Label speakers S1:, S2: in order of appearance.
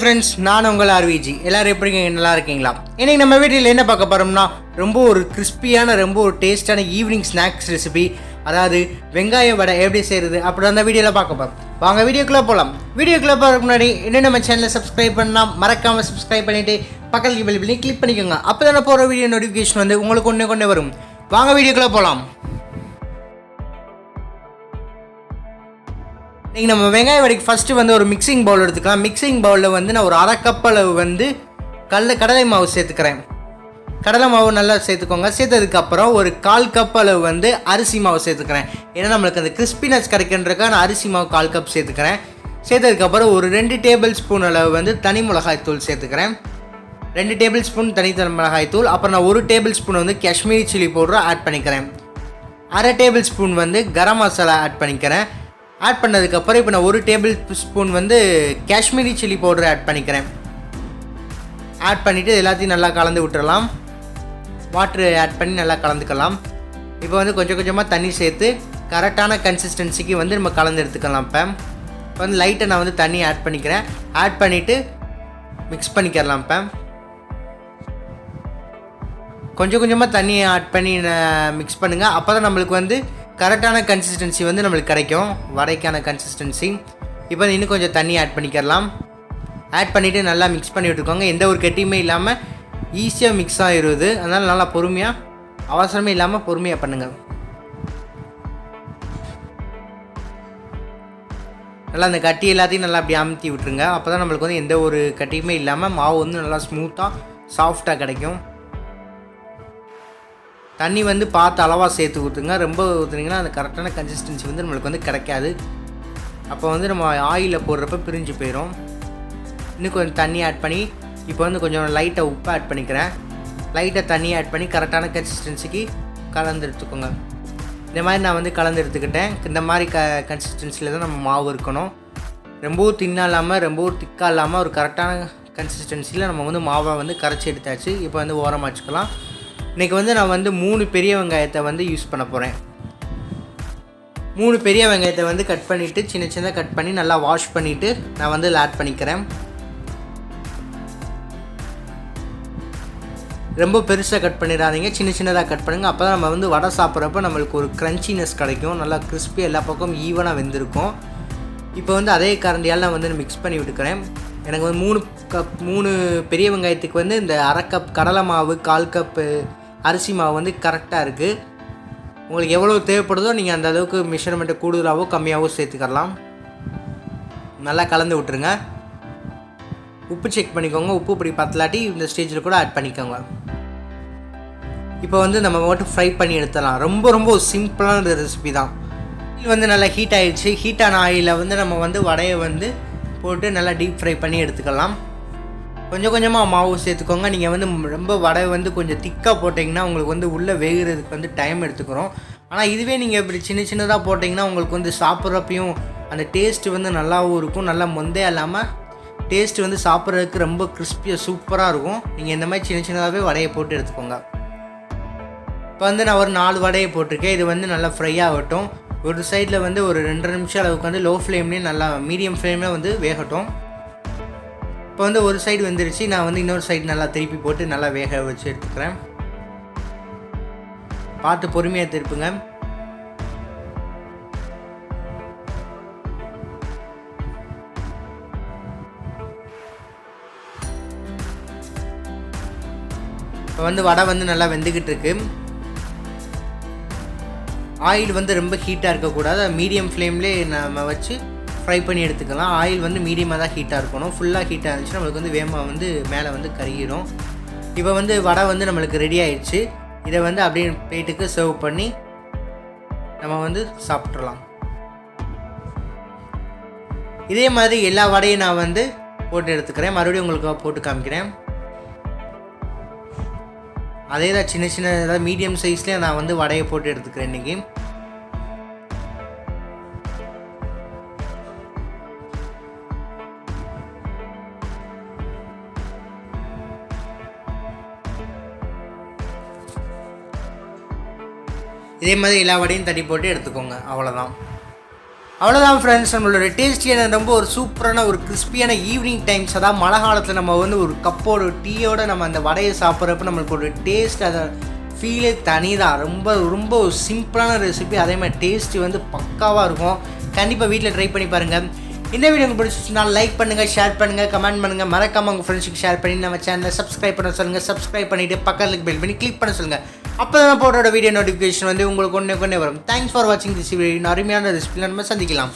S1: Friends, நான் உங்கள் ஆர்விஜி. எல்லோரும் எப்படி நல்லா இருக்கீங்களா? இன்றைக்கி நம்ம வீட்டில் என்ன பார்க்க போகிறோம்னா, ரொம்ப ஒரு கிறிஸ்பியான ரொம்ப ஒரு டேஸ்டான ஈவினிங் ஸ்நாக்ஸ் ரெசிபி, அதாவது வெங்காய வடை எப்படி செய்கிறது அப்படி அந்த வீடியோவில் பார்க்க போகிறோம். வாங்க வீடியோக்குள்ளே போகலாம். வீடியோக்குள்ளே போகிறதுக்கு முன்னாடி இன்னும் நம்ம சேனலை சப்ஸ்கிரைப் பண்ணால் மறக்காமல் சப்ஸ்கிரைப் பண்ணிவிட்டு பக்கத்துக்கு பெல் பண்ணி கிளிக் பண்ணிக்கோங்க. அப்போ தானே போகிற வீடியோ நோட்டிஃபிகேஷன் வந்து உங்களுக்கு கொண்டே வரும். வாங்க வீடியோக்குள்ளே போகலாம். நீங்கள் நம்ம வெங்காய வடைக்கு ஃபஸ்ட்டு வந்து ஒரு மிக்சிங் பவுல் எடுத்துக்கலாம். மிக்சிங் பவுலில் வந்து நான் ஒரு அரை கப் அளவு வந்து கடலை மாவு சேர்த்துக்கிறேன். கடலை மாவு நல்லா சேர்த்துக்கோங்க. சேர்த்ததுக்கப்புறம் ஒரு 1/4 கப் அளவு வந்து அரிசி மாவு சேர்த்துக்கிறேன். ஏன்னா நம்மளுக்கு அந்த கிறிஸ்பினஸ் கிடைக்கின்றதுக்காக நான் அரிசி மாவு 1/4 கப் சேர்த்துக்கிறேன். சேர்த்ததுக்கப்புறம் ஒரு 2 டேபிள் ஸ்பூன் அளவு வந்து தனி மிளகாய் தூள் சேர்த்துக்கிறேன். 2 டேபிள் ஸ்பூன் தனி மிளகாய் தூள். அப்புறம் நான் 1 டேபிள் ஸ்பூன் வந்து காஷ்மீரி சில்லி பவுடர் ஆட் பண்ணிக்கிறேன். 1/2 டேபிள் ஸ்பூன் வந்து கரம் மசாலா ஆட் பண்ணிக்கிறேன். ஆட் பண்ணதுக்கப்புறம் இப்போ நான் 1 டேபிள் ஸ்பூன் வந்து காஷ்மீரி சில்லி பவுடர் ஆட் பண்ணிக்கிறேன். ஆட் பண்ணிவிட்டு எல்லாத்தையும் நல்லா கலந்து விட்டுறலாம். வாட்ரு ஆட் பண்ணி நல்லா கலந்துக்கலாம். இப்போ வந்து கொஞ்சம் கொஞ்சமாக தண்ணி சேர்த்து கரெக்டான கன்சிஸ்டன்சிக்கு வந்து நம்ம கலந்து எடுத்துக்கலாம். இப்போ வந்து லைட்டை நான் வந்து தண்ணி ஆட் பண்ணிக்கிறேன். ஆட் பண்ணிவிட்டு மிக்ஸ் பண்ணிக்கிறலாம். கொஞ்சம் கொஞ்சமாக தண்ணியை ஆட் பண்ணி மிக்ஸ் பண்ணுங்கள். அப்போ தான் நம்மளுக்கு வந்து கரெக்டான கன்சிஸ்டன்சி வந்து நம்மளுக்கு கிடைக்கும், வடைக்கான கன்சிஸ்டன்சி. இப்போ இன்னும் கொஞ்சம் தண்ணி ஆட் பண்ணிக்கலாம். ஆட் பண்ணிவிட்டு நல்லா மிக்ஸ் பண்ணி விட்டுருக்கோங்க. எந்த ஒரு கெட்டியுமே இல்லாமல் ஈஸியாக மிக்ஸ் ஆகிடுது. அதனால் நல்லா பொறுமையாக, அவசரமே இல்லாமல் பொறுமையாக பண்ணுங்கள். நல்லா அந்த கட்டி எல்லாத்தையும் நல்லா அப்படி அமுத்தி விட்டுருங்க. அப்போ தான் நம்மளுக்கு வந்து எந்த ஒரு கட்டியுமே இல்லாமல் மாவு வந்து நல்லா ஸ்மூத்தாக சாஃப்டாக கிடைக்கும். தண்ணி வந்து பார்த்து அளவாக சேர்த்து ஊற்றுங்க. ரொம்ப ஊற்றுனீங்கன்னா அந்த கரெக்டான கன்சிஸ்டன்சி வந்து நம்மளுக்கு வந்து கிடைக்காது. அப்போ வந்து நம்ம ஆயிலில் போடுறப்ப பிரிஞ்சு போயிடும். இன்னும் கொஞ்சம் தண்ணி ஆட் பண்ணி இப்போ வந்து கொஞ்சம் லைட்டாக உப்பு ஆட் பண்ணிக்கிறேன். லைட்டாக தண்ணி ஆட் பண்ணி கரெக்டான கன்சிஸ்டன்சிக்கு கலந்து எடுத்துக்கோங்க. இந்த மாதிரி நான் வந்து கலந்து எடுத்துக்கிட்டேன். இந்த மாதிரி கன்சிஸ்டன்சியில் தான் நம்ம மாவு இருக்கணும். ரொம்பவும் தின்னாக இல்லாமல் ரொம்பவும் திக்காக இல்லாமல் ஒரு கரெக்டான கன்சிஸ்டன்சியில் நம்ம வந்து மாவை வந்து கரைச்சி எடுத்தாச்சு. இப்போ வந்து ஓரமாக வச்சுக்கலாம். இன்றைக்கி வந்து நான் வந்து 3 பெரிய வெங்காயத்தை வந்து யூஸ் பண்ண போகிறேன். 3 பெரிய வெங்காயத்தை வந்து கட் பண்ணிவிட்டு சின்ன சின்னதாக கட் பண்ணி நல்லா வாஷ் பண்ணிவிட்டு நான் வந்து ஆட் பண்ணிக்கிறேன். ரொம்ப பெருசாக கட் பண்ணிடாதீங்க, சின்ன சின்னதாக கட் பண்ணுங்கள். அப்போ தான் நம்ம வந்து வடை சாப்பிட்றப்ப நம்மளுக்கு ஒரு க்ரன்ச்சினஸ் கிடைக்கும். நல்லா கிறிஸ்பி, எல்லா பக்கமும் ஈவனாக வெந்திருக்கும். இப்போ வந்து அதே கரண்டியால் நான் வந்து மிக்ஸ் பண்ணி விட்டுக்கிறேன். எனக்கு வந்து 3 பெரிய வெங்காயத்துக்கு வந்து இந்த 1/2 கப் கடலை மாவு, 1/4 கப்பு அரிசி மாவு வந்து கரெக்டாக இருக்குது. உங்களுக்கு எவ்வளோ தேவைப்படுதோ நீங்கள் அந்த அளவுக்கு மெஷர்மெண்ட்டை கூடுதலாகவோ கம்மியாகவோ சேர்த்துக்கலாம். நல்லா கலந்து விட்டுருங்க. உப்பு செக் பண்ணிக்கோங்க. உப்பு இப்படி பத்தலாட்டி இந்த ஸ்டேஜில் கூட ஆட் பண்ணிக்கோங்க. இப்போ வந்து நம்ம மட்டும் ஃப்ரை பண்ணி எடுத்துடலாம். ரொம்ப ரொம்ப சிம்பிளான ரெசிபி தான். ஆயில் வந்து நல்லா ஹீட் ஆகிடுச்சு. ஹீட்டான ஆயிலில் வந்து நம்ம வந்து வடையை வந்து போட்டு நல்லா டீப் ஃப்ரை பண்ணி எடுத்துக்கலாம். கொஞ்சம் கொஞ்சமாக மாவு சேர்த்துக்கோங்க. நீங்கள் வந்து ரொம்ப வடை வந்து கொஞ்சம் திக்காக போட்டிங்கன்னா உங்களுக்கு வந்து உள்ளே வேகிறதுக்கு வந்து டைம் எடுத்துக்கிறோம். ஆனால் இதுவே நீங்கள் இப்படி சின்ன சின்னதாக போட்டிங்கன்னா உங்களுக்கு வந்து சாப்பிட்றப்பையும் அந்த டேஸ்ட்டு வந்து நல்லாவும் இருக்கும். நல்லா மொந்தே இல்லாமல் டேஸ்ட்டு வந்து சாப்பிட்றதுக்கு ரொம்ப கிறிஸ்பியாக சூப்பராக இருக்கும். நீங்கள் இந்த மாதிரி சின்ன சின்னதாகவே வடையை போட்டு எடுத்துக்கோங்க. இப்போ வந்து நான் ஒரு 4 வடையை போட்டிருக்கேன். இது வந்து நல்லா ஃப்ரை ஆகட்டும். ஒரு சைடில் வந்து ஒரு 2 நிமிஷம் அளவுக்கு வந்து லோ ஃப்ளேம்லேயும் நல்லா மீடியம் ஃப்ளேமில் வந்து வேகட்டும். இப்போ வந்து ஒரு சைடு வந்துருச்சு. நான் வந்து இன்னொரு சைடு நல்லா திருப்பி போட்டு நல்லா வேக வச்சு எடுத்துக்கிறேன். பார்த்து பொறுமையாக திருப்புங்க. இப்போ வந்து வடை வந்து நல்லா வெந்துக்கிட்டு இருக்கு. ஆயில் வந்து ரொம்ப ஹீட்டாக இருக்கக்கூடாது. மீடியம் ஃப்ளேம்லேயே நம்ம வச்சு ஃப்ரை பண்ணி எடுத்துக்கலாம். ஆயில் வந்து மீடியமாக தான் ஹீட்டாக இருக்கணும். ஃபுல்லாக ஹீட்டாக இருந்துச்சுன்னா நம்மளுக்கு வந்து வேகமாக வந்து மேலே வந்து கருகிடும். இப்போ வந்து வடை வந்து நம்மளுக்கு ரெடி ஆகிடுச்சு. இதை வந்து அப்படியே பிளேட்டுக்கு சர்வ் பண்ணி நம்ம வந்து சாப்பிட்றலாம். இதே மாதிரி எல்லா வடையும் நான் வந்து போட்டு எடுத்துக்கிறேன். மறுபடியும் உங்களுக்கு போட்டு காமிக்கிறேன். அதே தான் சின்ன சின்ன ஏதாவது மீடியம் சைஸ்லேயே நான் வந்து வடையை போட்டு எடுத்துக்கிறேன் இன்றைக்கி. இதே மாதிரி எல்லா வடையும் தட்டி போட்டு எடுத்துக்கோங்க. அவ்வளோதான். அவ்வளோதான் ஃப்ரெண்ட்ஸ், நம்மளோட டேஸ்டியான ரொம்ப ஒரு சூப்பரான ஒரு கிறிஸ்பியான ஈவினிங் டைம்ஸ், அதாவது மழை காலத்தில் நம்ம வந்து ஒரு கப்போட டீயோட நம்ம அந்த வடையை சாப்பிட்றப்ப நம்மளுக்கு ஒரு டேஸ்ட், அதை ஃபீலே தனி தான். ரொம்ப ரொம்ப ஒரு சிம்பிளான ரெசிபி, அதே மாதிரி டேஸ்ட்டு வந்து பக்காவாக இருக்கும். கண்டிப்பாக வீட்டில் ட்ரை பண்ணி பாருங்கள். இந்த வீடியோ உங்களுக்கு பிடிச்சிச்சுன்னா லைக் பண்ணுங்கள், ஷேர் பண்ணுங்கள், கமெண்ட் பண்ணுங்கள். மறக்காமல் உங்கள் ஃப்ரெண்ட்ஸுக்கு ஷேர் பண்ணி நம்ம சேனலை சப்ஸ்கிரைப் பண்ண சொல்லுங்கள். சப்ஸ்கிரைப் பண்ணிவிட்டு பக்கத்துக்கு பெல் பண்ணி கிளிக் பண்ண சொல்லுங்கள். அப்போ தான் போட்டோட வீடியோ நோட்டிஃபிகேஷன் வந்து உங்களுக்கு ஒன்றே வரும். தேங்க்ஸ் ஃபார் வாட்சிங் திஸ் வீடியோ. அருமையான ரெசிபியில் நம்ம சந்திக்கலாம்.